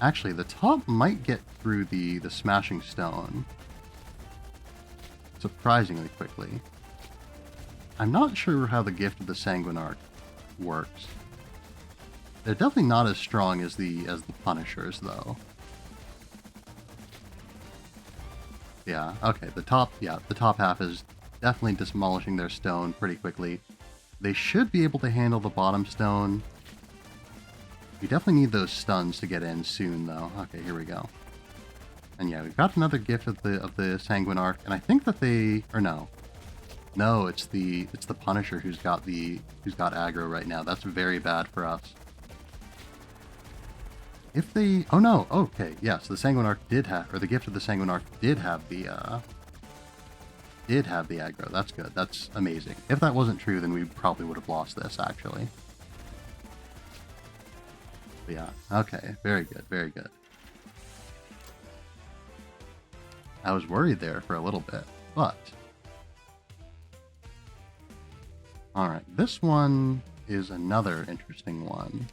actually, the top might get through the smashing stone surprisingly quickly. I'm not sure how the gift of the Sanguine Arc works. They're definitely not as strong as the Punishers, though. Yeah, okay, the top half is definitely demolishing their stone pretty quickly. They should be able to handle the bottom stone. We definitely need those stuns to get in soon, though. Okay, here we go. And yeah, we've got another gift of the Sanguine Arc, and I think that no, it's the Punisher who's got aggro right now. That's very bad for us. If they... Oh no, okay, yes, the Sanguine Arc did have... Or the gift of the Sanguine Arc did have the aggro. That's good. That's amazing. If that wasn't true, then we probably would have lost this, actually. But yeah, okay, very good, very good. I was worried there for a little bit, but... Alright, this one is another interesting one.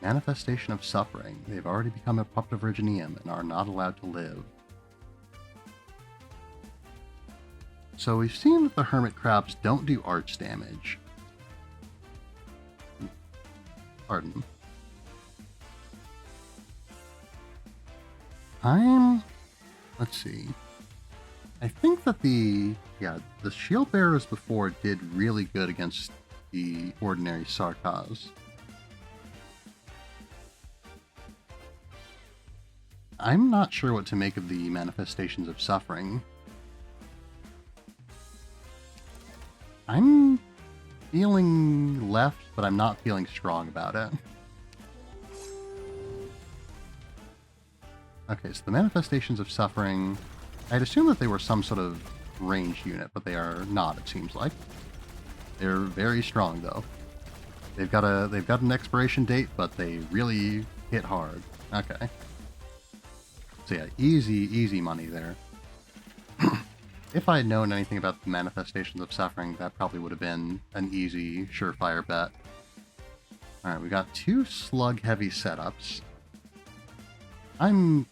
Manifestation of Suffering. They've already become a puppet of Virginium and are not allowed to live. So we've seen that the Hermit Crabs don't do arch damage. Pardon. Let's see. I think that the shield bearers before did really good against the ordinary Sarkaz. I'm not sure what to make of the manifestations of suffering. I'm feeling left, but I'm not feeling strong about it. Okay, so the manifestations of suffering, I'd assume that they were some sort of ranged unit, but they are not, it seems like. They're very strong, though. They've got an expiration date, but they really hit hard. Okay. So yeah, easy money there. If I had known anything about the manifestations of suffering, that probably would have been an easy, surefire bet. Alright, we got 2 slug-heavy setups. I'm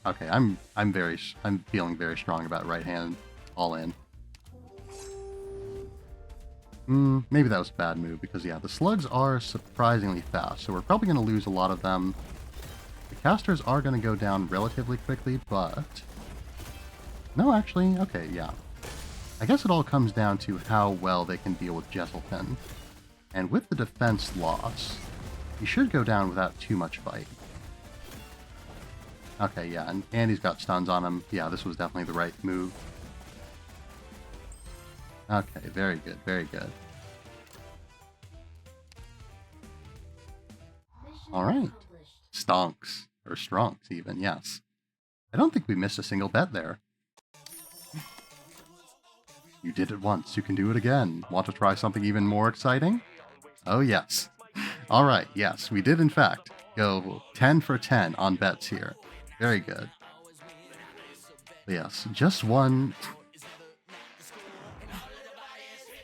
feeling very strong about right hand all in. Maybe that was a bad move, because yeah, the slugs are surprisingly fast, so we're probably going to lose a lot of them. The casters are going to go down relatively quickly, but... No, actually, okay, yeah. I guess it all comes down to how well they can deal with Jesselton. And with the defense loss, he should go down without too much fight. Okay, yeah, and Andy's got stuns on him. Yeah, this was definitely the right move. Okay, very good, very good. Alright. Stonks. Or stronks, even, yes. I don't think we missed a single bet there. You did it once, you can do it again. Want to try something even more exciting? Oh, yes. Alright, yes, we did in fact go 10 for 10 on bets here. Very good. Yes, just one.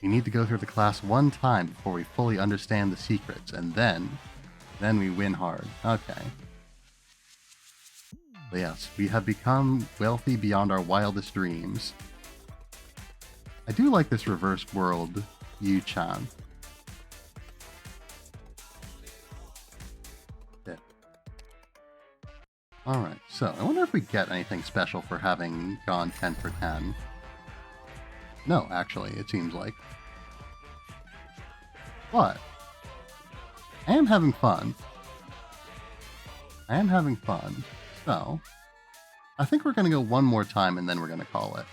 We need to go through the class one time before we fully understand the secrets, and then we win hard. Okay. But yes, we have become wealthy beyond our wildest dreams. I do like this reverse world Yu-chan. Yeah. Alright, so I wonder if we get anything special for having gone 10 for 10. No, actually, it seems like. But I am having fun. So I think we're going to go one more time and then we're going to call it.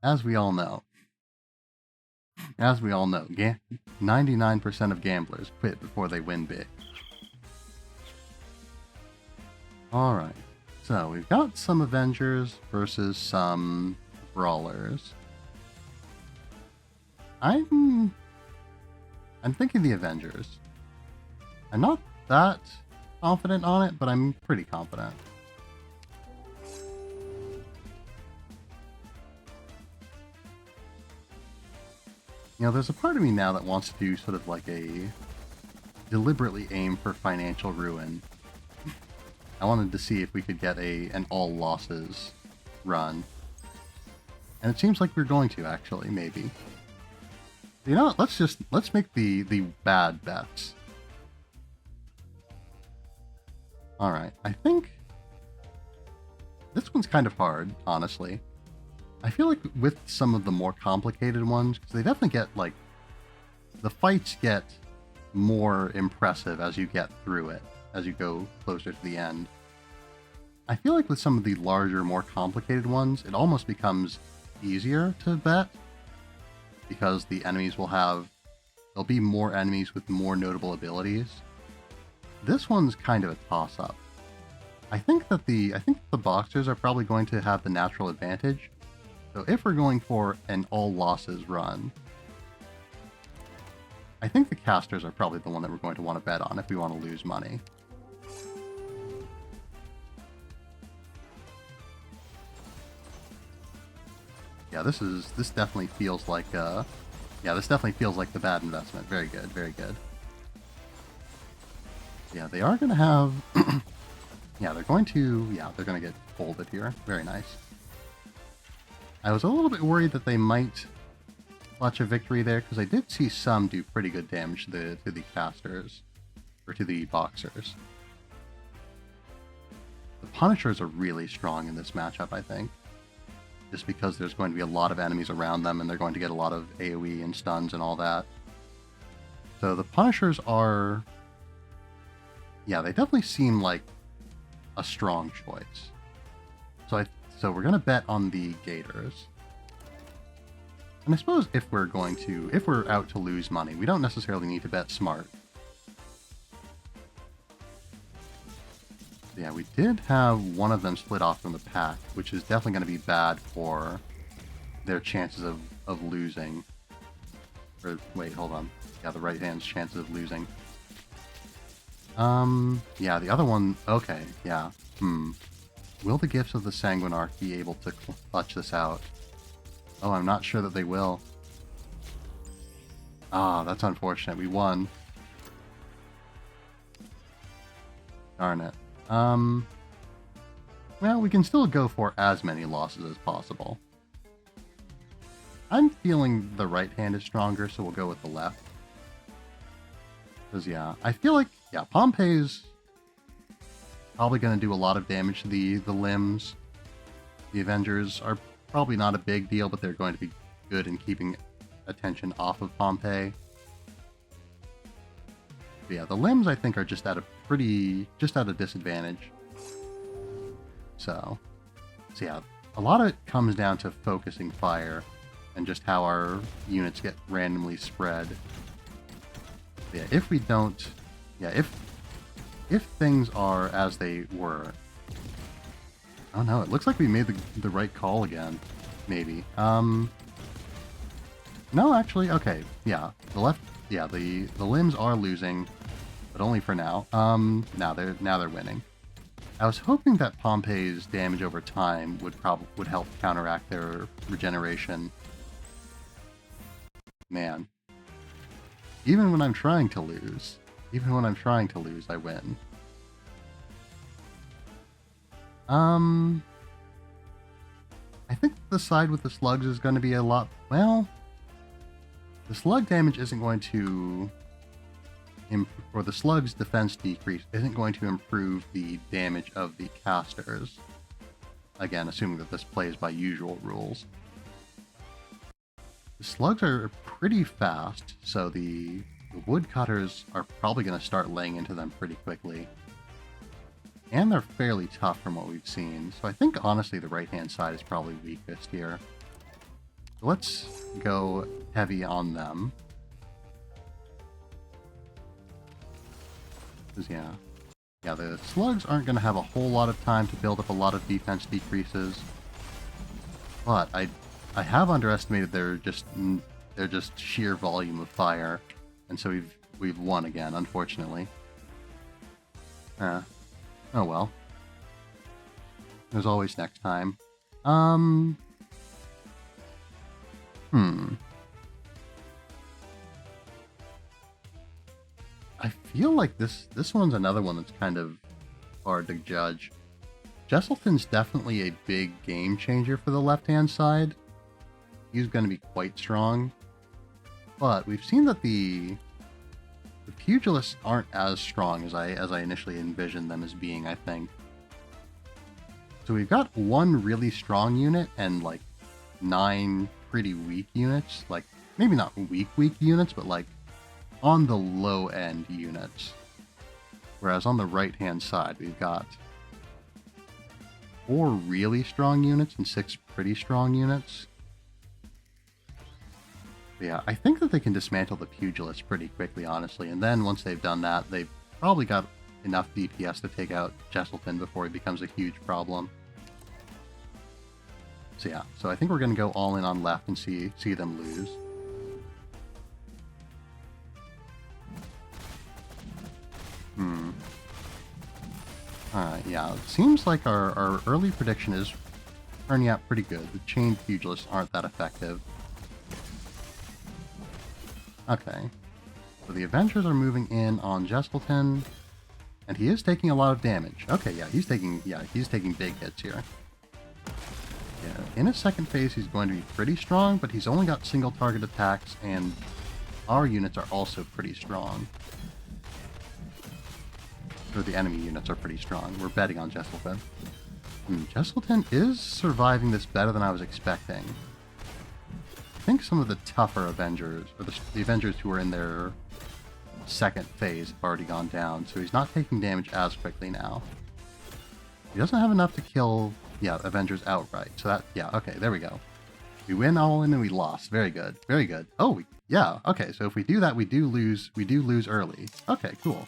As we all know, 99% of gamblers quit before they win big. Alright, so we've got some Avengers versus some Brawlers. I'm thinking the Avengers. I'm not that confident on it, but I'm pretty confident. You know, there's a part of me now that wants to do sort of like a deliberately aim for financial ruin. I wanted to see if we could get an all losses run. And it seems like we're going to, actually, maybe. You know what, let's make the bad bets. Alright, I think this one's kind of hard, honestly. I feel like with some of the more complicated ones, because they definitely get, like, the fights get more impressive as you get through it, as you go closer to the end. I feel like with some of the larger, more complicated ones, it almost becomes easier to bet, because the enemies there'll be more enemies with more notable abilities. This one's kind of a toss-up. I think the boxers are probably going to have the natural advantage. So if we're going for an all losses run, I think the casters are probably the one that we're going to want to bet on if we want to lose money. Yeah, this definitely feels like the bad investment. Very good, very good. Yeah, they are going to have they're going to get folded here. Very nice. I was a little bit worried that they might clutch a victory there, because I did see some do pretty good damage to the casters. or to the Boxers. The Punishers are really strong in this matchup, I think. Just because there's going to be a lot of enemies around them and they're going to get a lot of AoE and stuns and all that. So the Punishers are... yeah, they definitely seem like a strong choice. So we're going to bet on the Gators. And I suppose if we're out to lose money, we don't necessarily need to bet smart. Yeah, we did have one of them split off from the pack, which is definitely going to be bad for their chances of losing. Or, wait, hold on. Yeah, the right hand's chances of losing. Yeah, the other one, okay, yeah. Will the Gifts of the Sanguinarch be able to clutch this out? Oh, I'm not sure that they will. Ah, that's unfortunate. We won. Darn it. Well, we can still go for as many losses as possible. I'm feeling the right hand is stronger, so we'll go with the left. Because, yeah, I feel like, yeah, Pompey's probably going to do a lot of damage to the limbs. The Avengers are probably not a big deal, but they're going to be good in keeping attention off of Pompey. But yeah, the limbs I think are just at a disadvantage. So yeah, a lot of it comes down to focusing fire and just how our units get randomly spread. But yeah, if we don't, yeah, if things are as they were. Oh no, it looks like we made the right call again. Maybe. No, actually, okay. Yeah, the limbs are losing, but only for now. Now they're winning. I was hoping that Pompey's damage over time would help counteract their regeneration. Man. Even when I'm trying to lose, I win. I think the side with the slugs is going to be a lot... well, the slug damage isn't going to... or the slug's defense decrease isn't going to improve the damage of the casters. Again, assuming that this plays by usual rules. The slugs are pretty fast, so the woodcutters are probably going to start laying into them pretty quickly. And they're fairly tough from what we've seen, so I think honestly the right-hand side is probably weakest here. So let's go heavy on them. Because yeah, the slugs aren't going to have a whole lot of time to build up a lot of defense decreases. But I have underestimated their just sheer volume of fire, and so we've won again, unfortunately. Oh well. There's always next time. I feel like this one's another one that's kind of hard to judge. Jesselton's definitely a big game changer for the left-hand side. He's going to be quite strong. But we've seen that the pugilists aren't as strong as I initially envisioned them as being, I think. So we've got one really strong unit and like 9 pretty weak units. Like, maybe not weak units, but like on the low end units. Whereas on the right hand side, we've got 4 really strong units and 6 pretty strong units. But yeah, I think that they can dismantle the pugilists pretty quickly, honestly. And then once they've done that, they've probably got enough DPS to take out Jesselton before he becomes a huge problem. So yeah, so I think we're going to go all in on left and see them lose. Alright, yeah, it seems like our early prediction is turning out pretty good. The chained pugilists aren't that effective. Okay, so the Avengers are moving in on Jesselton, and he is taking a lot of damage. Okay, yeah, he's taking big hits here. Yeah, in his second phase, he's going to be pretty strong, but he's only got single target attacks, and our units are also pretty strong. or the enemy units are pretty strong. We're betting on Jesselton. Jesselton is surviving this better than I was expecting. I think some of the tougher Avengers, or the Avengers who are in their second phase, have already gone down, so he's not taking damage as quickly now. He doesn't have enough to kill, yeah, Avengers outright. So that, yeah, okay, there we go. We win all in and we lost. Very good. Very good. Oh, yeah, okay, so if we do that, we do lose early. Okay, cool.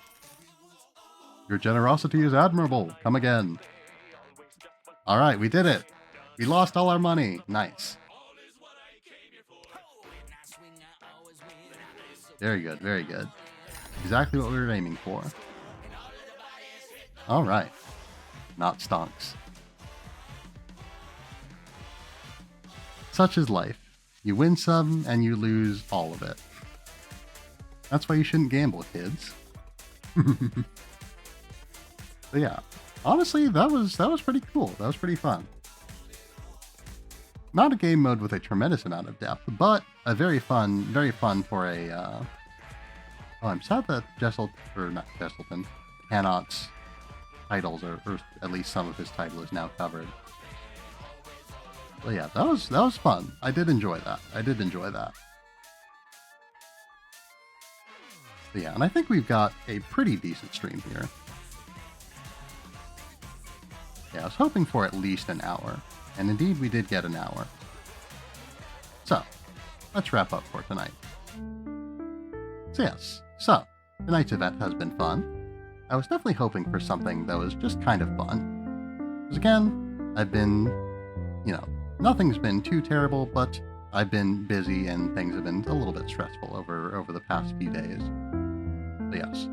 Your generosity is admirable. Come again. All right, we did it. We lost all our money. Nice. Very good, very good. Exactly what we were aiming for. All right. Not stonks. Such is life. You win some and you lose all of it. That's why you shouldn't gamble, kids. But yeah, honestly, that was pretty cool. That was pretty fun. Not a game mode with a tremendous amount of depth, but a very fun for a. Oh, I'm sad that Cannot's titles, or at least some of his title, is now covered. But yeah, that was fun. I did enjoy that. But yeah, and I think we've got a pretty decent stream here. Yeah, I was hoping for at least an hour, and indeed we did get an hour. So, let's wrap up for tonight. So yes, tonight's event has been fun. I was definitely hoping for something that was just kind of fun. Because again, I've been, nothing's been too terrible, but I've been busy and things have been a little bit stressful over the past few days. So yes,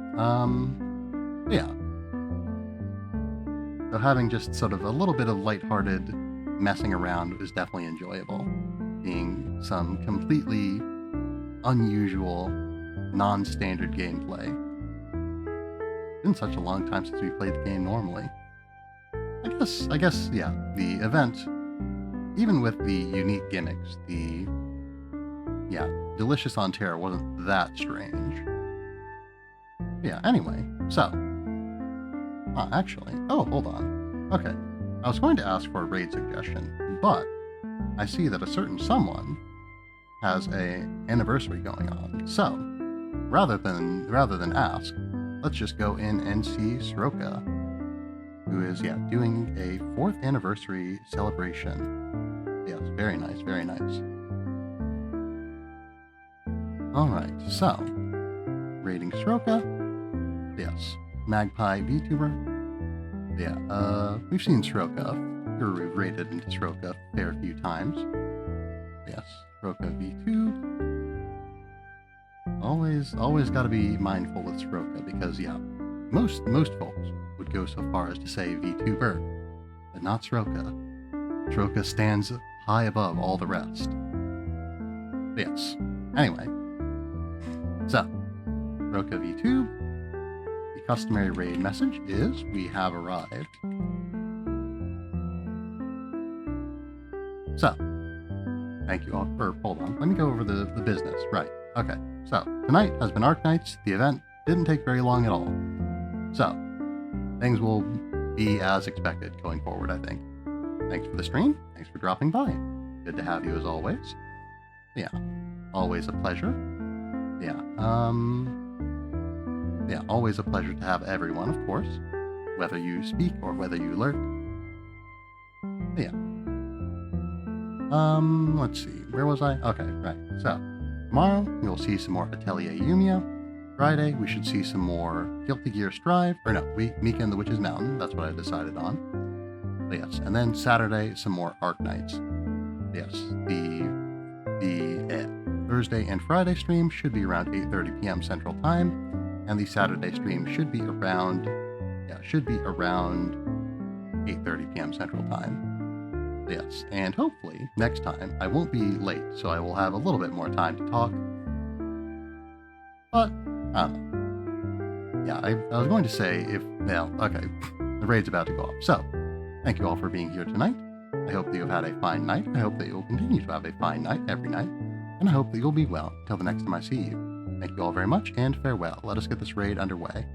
yeah. So having just sort of a little bit of lighthearted messing around was definitely enjoyable. Being some completely unusual, non-standard gameplay. It's been such a long time since we played the game normally. I guess, yeah, the event, even with the unique gimmicks, Delicious on Terror wasn't that strange. Yeah, anyway, so. Actually, hold on. Okay, I was going to ask for a raid suggestion, but I see that a certain someone has an anniversary going on. So, rather than ask, let's just go in and see Sroka, who is, doing a 4th anniversary celebration. Yes, very nice, very nice. Alright, so, raiding Sroka. Yes, Magpie VTuber. Yeah, we've seen Sroka, or we've raided into Sroka a fair few times. Yes, Sroka V2. Always gotta be mindful with Sroka because, most folks would go so far as to say VTuber, but not Sroka. Sroka stands high above all the rest. Yes, anyway. So, Sroka V2. The customary raid message is, we have arrived. So, thank you all for, hold on, let me go over the business. Right, okay. So, tonight has been Arknights. The event didn't take very long at all. So, things will be as expected going forward, I think. Thanks for the stream. Thanks for dropping by. Good to have you as always. Yeah, always a pleasure. Yeah, always a pleasure to have everyone, of course, whether you speak or whether you lurk. Yeah. Let's see, where was I? Okay, right. So, tomorrow, we'll see some more Atelier Yumiya. Friday, we should see some more Guilty Gear Strive. Or no, Mika and the Witch's Mountain. That's what I decided on. But yes, and then Saturday, some more Arknights. Yes, the Thursday and Friday stream should be around 8:30 p.m. Central Time. And the Saturday stream should be around 8:30 p.m. Central Time. Yes, and hopefully next time I won't be late, so I will have a little bit more time to talk. But I don't know. Yeah, I was going to say okay, the raid's about to go up. So, thank you all for being here tonight. I hope that you've had a fine night. I hope that you will continue to have a fine night every night, and I hope that you'll be well until the next time I see you. Thank you all very much, and farewell. Let us get this raid underway.